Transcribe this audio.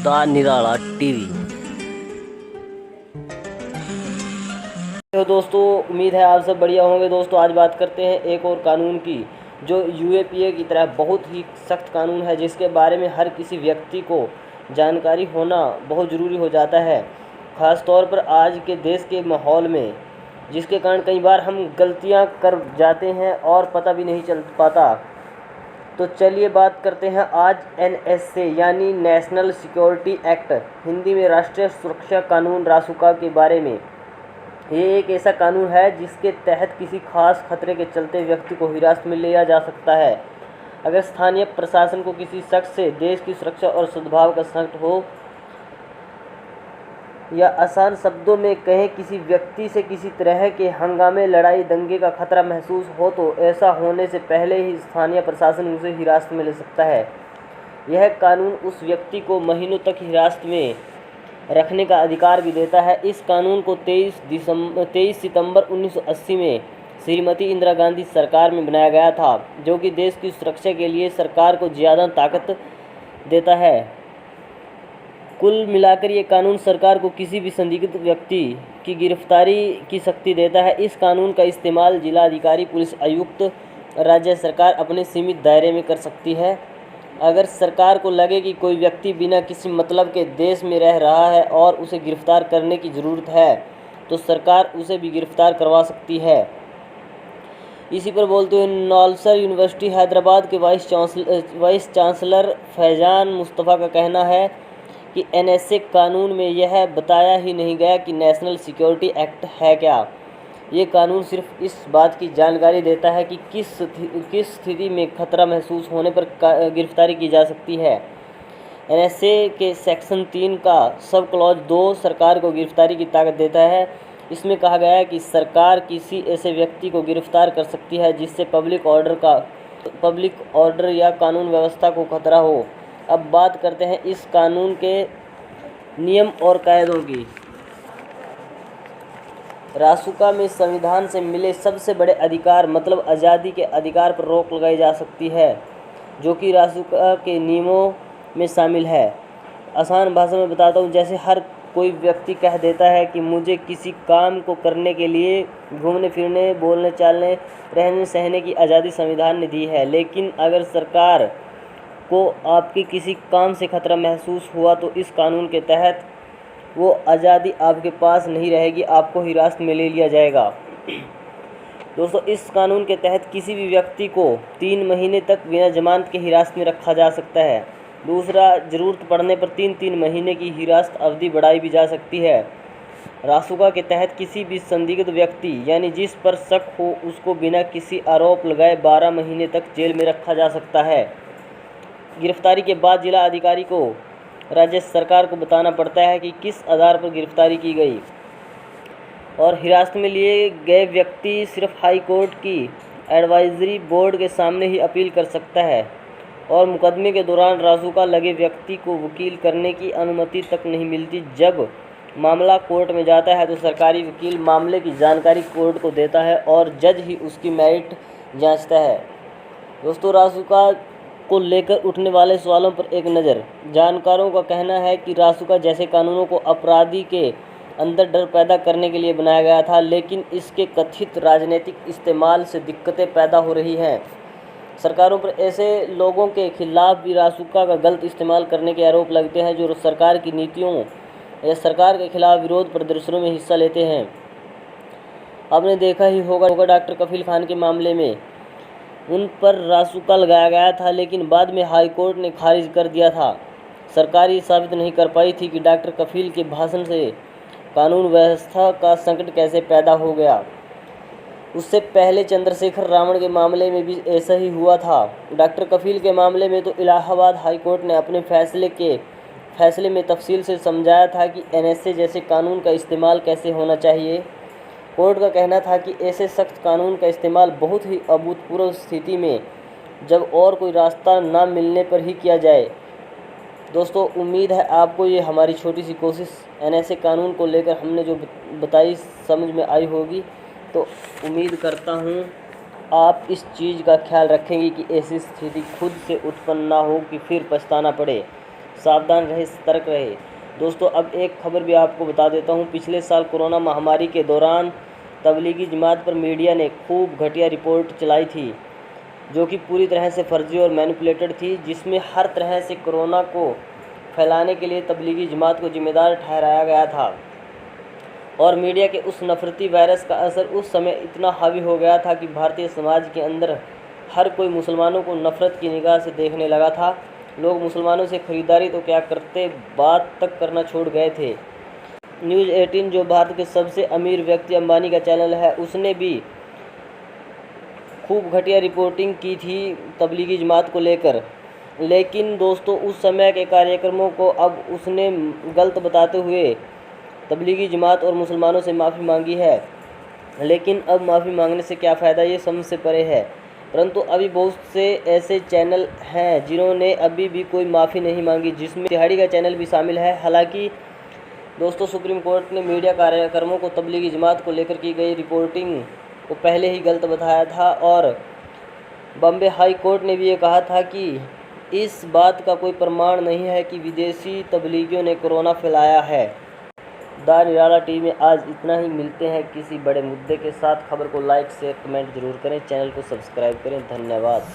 The Nirala TV. तो दोस्तों, उम्मीद है आप सब बढ़िया होंगे। दोस्तों, आज बात करते हैं एक और कानून की, जो यूएपीए की तरह बहुत ही सख्त कानून है, जिसके बारे में हर किसी व्यक्ति को जानकारी होना बहुत ज़रूरी हो जाता है, ख़ास तौर पर आज के देश के माहौल में, जिसके कारण कई बार हम गलतियां कर जाते हैं और पता भी नहीं चल पाता। तो चलिए बात करते हैं आज एनएसए यानी नेशनल सिक्योरिटी एक्ट, हिंदी में राष्ट्रीय सुरक्षा कानून रासुका के बारे में। ये एक ऐसा कानून है जिसके तहत किसी खास खतरे के चलते व्यक्ति को हिरासत में लिया जा सकता है। अगर स्थानीय प्रशासन को किसी शख्स से देश की सुरक्षा और सद्भाव का संकट हो, या आसान शब्दों में कहें किसी व्यक्ति से किसी तरह के हंगामे, लड़ाई, दंगे का खतरा महसूस हो, तो ऐसा होने से पहले ही स्थानीय प्रशासन उसे हिरासत में ले सकता है। यह कानून उस व्यक्ति को महीनों तक हिरासत में रखने का अधिकार भी देता है। इस कानून को 23 सितंबर 1980 में श्रीमती इंदिरा गांधी सरकार में बनाया गया था, जो कि देश की सुरक्षा के लिए सरकार को ज़्यादा ताकत देता है। कुल मिलाकर ये कानून सरकार को किसी भी संदिग्ध व्यक्ति की गिरफ्तारी की शक्ति देता है। इस कानून का इस्तेमाल जिलाधिकारी, पुलिस आयुक्त, राज्य सरकार अपने सीमित दायरे में कर सकती है। अगर सरकार को लगे कि कोई व्यक्ति बिना किसी मतलब के देश में रह रहा है और उसे गिरफ्तार करने की ज़रूरत है, तो सरकार उसे भी गिरफ्तार करवा सकती है। इसी पर बोलते हुए नालसर यूनिवर्सिटी हैदराबाद के वाइस चांसलर फैजान मुस्तफ़ा का कहना है कि एनएसए कानून में यह बताया ही नहीं गया कि नेशनल सिक्योरिटी एक्ट है क्या। ये कानून सिर्फ इस बात की जानकारी देता है कि किस स्थिति में खतरा महसूस होने पर गिरफ्तारी की जा सकती है। एनएसए के सेक्शन 3 का सब क्लॉज 2 सरकार को गिरफ्तारी की ताकत देता है। इसमें कहा गया है कि सरकार किसी ऐसे व्यक्ति को गिरफ्तार कर सकती है जिससे पब्लिक ऑर्डर या कानून व्यवस्था को खतरा हो। अब बात करते हैं इस कानून के नियम और कायदों की। रासुका में संविधान से मिले सबसे बड़े अधिकार मतलब आज़ादी के अधिकार पर रोक लगाई जा सकती है, जो कि रासुका के नियमों में शामिल है। आसान भाषा में बताता हूँ, जैसे हर कोई व्यक्ति कह देता है कि मुझे किसी काम को करने के लिए घूमने फिरने, बोलने चालने, रहने सहने की आज़ादी संविधान ने दी है, लेकिन अगर सरकार को आपके किसी काम से खतरा महसूस हुआ तो इस कानून के तहत वो आज़ादी आपके पास नहीं रहेगी, आपको हिरासत में ले लिया जाएगा। दोस्तों, इस कानून के तहत किसी भी व्यक्ति को 3 महीने तक बिना जमानत के हिरासत में रखा जा सकता है। दूसरा, ज़रूरत पड़ने पर 3-3 महीने की हिरासत अवधि बढ़ाई भी जा सकती है। रासुका के तहत किसी भी संदिग्ध व्यक्ति यानी जिस पर शक हो, उसको बिना किसी आरोप लगाए 12 महीने तक जेल में रखा जा सकता है। गिरफ्तारी के बाद जिला अधिकारी को राज्य सरकार को बताना पड़ता है कि किस आधार पर गिरफ्तारी की गई, और हिरासत में लिए गए व्यक्ति सिर्फ हाई कोर्ट की एडवाइजरी बोर्ड के सामने ही अपील कर सकता है, और मुकदमे के दौरान रासुका लगे व्यक्ति को वकील करने की अनुमति तक नहीं मिलती। जब मामला कोर्ट में जाता है तो सरकारी वकील मामले की जानकारी कोर्ट को देता है और जज ही उसकी मेरिट जांचता है। दोस्तों, रासुका को लेकर उठने वाले सवालों पर एक नज़र। जानकारों का कहना है कि रासुका जैसे कानूनों को अपराधी के अंदर डर पैदा करने के लिए बनाया गया था, लेकिन इसके कथित राजनीतिक इस्तेमाल से दिक्कतें पैदा हो रही हैं। सरकारों पर ऐसे लोगों के खिलाफ भी रासुका का गलत इस्तेमाल करने के आरोप लगते हैं जो सरकार की नीतियों या सरकार के खिलाफ विरोध प्रदर्शनों में हिस्सा लेते हैं। आपने देखा ही होगा डॉक्टर कफील खान के मामले में उन पर रासुका लगाया गया था, लेकिन बाद में हाई कोर्ट ने खारिज कर दिया था। सरकार ये साबित नहीं कर पाई थी कि डॉक्टर कफील के भाषण से कानून व्यवस्था का संकट कैसे पैदा हो गया। उससे पहले चंद्रशेखर रावण के मामले में भी ऐसा ही हुआ था। डॉक्टर कफील के मामले में तो इलाहाबाद हाई कोर्ट ने अपने फैसले में तफसील से समझाया था कि एनएसए जैसे कानून का इस्तेमाल कैसे होना चाहिए। कोर्ट का कहना था कि ऐसे सख्त कानून का इस्तेमाल बहुत ही अभूतपूर्व स्थिति में, जब और कोई रास्ता ना मिलने पर ही किया जाए। दोस्तों, उम्मीद है आपको ये हमारी छोटी सी कोशिश एनएसए कानून को लेकर हमने जो बताई समझ में आई होगी। तो उम्मीद करता हूँ आप इस चीज़ का ख्याल रखेंगे कि ऐसी स्थिति खुद से उत्पन्न ना हो कि फिर पछताना पड़े। सावधान रहे, सतर्क रहे। दोस्तों अब एक खबर भी आपको बता देता हूँ। पिछले साल कोरोना महामारी के दौरान तबलीगी जमात पर मीडिया ने खूब घटिया रिपोर्ट चलाई थी, जो कि पूरी तरह से फर्जी और मैनिपुलेटेड थी, जिसमें हर तरह से कोरोना को फैलाने के लिए तबलीगी जमात को जिम्मेदार ठहराया गया था। और मीडिया के उस नफरती वायरस का असर उस समय इतना हावी हो गया था कि भारतीय समाज के अंदर हर कोई मुसलमानों को नफ़रत की निगाह से देखने लगा था। लोग मुसलमानों से ख़रीदारी तो क्या करते, बात तक करना छोड़ गए थे। न्यूज़ 18 जो भारत के सबसे अमीर व्यक्ति अंबानी का चैनल है, उसने भी खूब घटिया रिपोर्टिंग की थी तबलीगी जमात को लेकर। लेकिन दोस्तों उस समय के कार्यक्रमों को अब उसने गलत बताते हुए तबलीगी जमात और मुसलमानों से माफ़ी मांगी है। लेकिन अब माफ़ी मांगने से क्या फ़ायदा, ये समझ से परे है। परंतु अभी बहुत से ऐसे चैनल हैं जिन्होंने अभी भी कोई माफ़ी नहीं मांगी, जिसमें तिहाड़ी का चैनल भी शामिल है। हालांकि दोस्तों सुप्रीम कोर्ट ने मीडिया कार्यक्रमों को तबलीगी जमात को लेकर की गई रिपोर्टिंग को पहले ही गलत बताया था, और बॉम्बे हाई कोर्ट ने भी ये कहा था कि इस बात का कोई प्रमाण नहीं है कि विदेशी तबलीगियों ने कोरोना फैलाया है। द निराला टीवी में आज इतना ही। मिलते हैं किसी बड़े मुद्दे के साथ। खबर को लाइक शेयर कमेंट जरूर करें, चैनल को सब्सक्राइब करें। धन्यवाद।